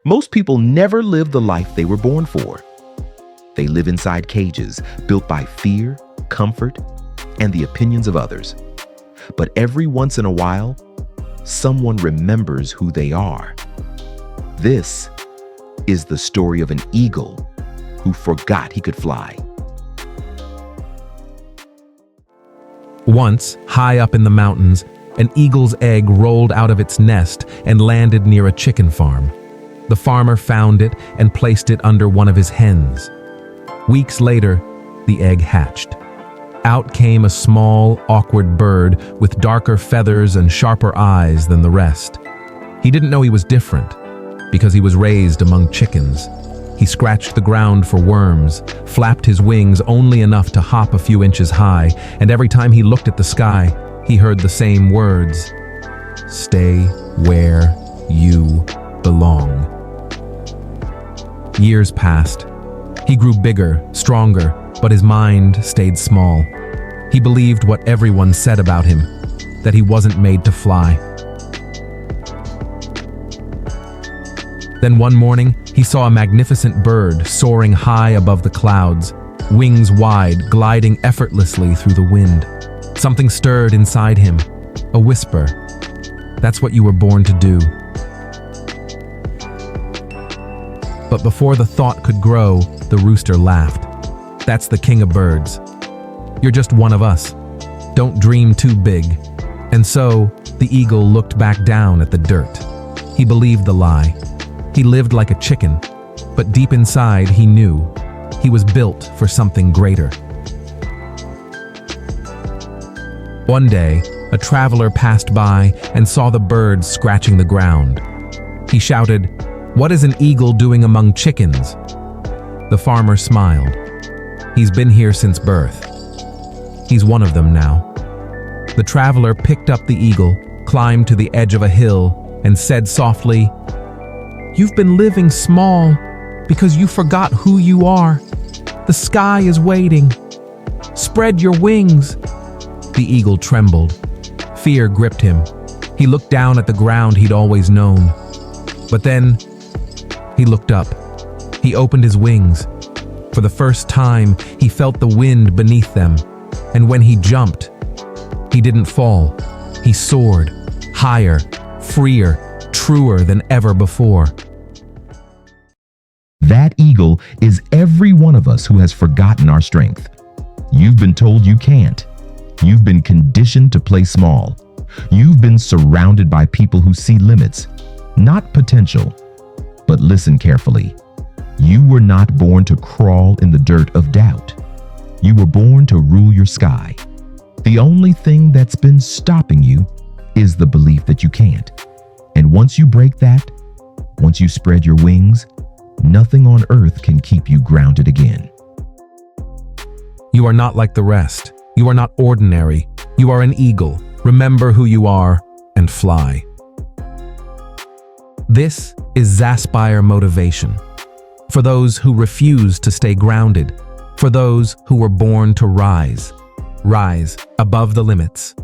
Most people never live the life they were born for. They live inside cages built by fear, comfort, and the opinions of others. But every once in a while, someone remembers who they are. This is the story of an eagle who forgot he could fly. Once, high up in the mountains, an eagle's egg rolled out of its nest and landed near a chicken farm. The farmer found it and placed it under one of his hens. Weeks later, the egg hatched. Out came a small, awkward bird with darker feathers and sharper eyes than the rest. He didn't know he was different because he was raised among chickens. He scratched the ground for worms, flapped his wings only enough to hop a few inches high, and every time he looked at the sky, he heard the same words: "Stay where you belong." Years passed. He grew bigger, stronger, but his mind stayed small. He believed what everyone said about him, that he wasn't made to fly. Then one morning, he saw a magnificent bird soaring high above the clouds, wings wide, gliding effortlessly through the wind. Something stirred inside him, a whisper. That's what you were born to do. But before the thought could grow, the rooster laughed. That's the king of birds. You're just one of us. Don't dream too big. And so, the eagle looked back down at the dirt. He believed the lie. He lived like a chicken, but deep inside he knew he was built for something greater. One day, a traveler passed by and saw the birds scratching the ground. He shouted, "What is an eagle doing among chickens?" The farmer smiled. He's been here since birth. He's one of them now. The traveler picked up the eagle, climbed to the edge of a hill, and said softly, "You've been living small because you forgot who you are. The sky is waiting. Spread your wings." The eagle trembled. Fear gripped him. He looked down at the ground he'd always known. But then, he looked up. He opened his wings. For the first time, he felt the wind beneath them. And when he jumped, he didn't fall. He soared, higher, freer, truer than ever before. That eagle is every one of us who has forgotten our strength. You've been told you can't. You've been conditioned to play small. You've been surrounded by people who see limits, not potential. But listen carefully. You were not born to crawl in the dirt of doubt. You were born to rule your sky. The only thing that's been stopping you is the belief that you can't. And once you break that, once you spread your wings, nothing on earth can keep you grounded again. You are not like the rest. You are not ordinary. You are an eagle. Remember who you are and fly. This is Zaspire motivation. For those who refuse to stay grounded. For those who were born to rise. Rise above the limits.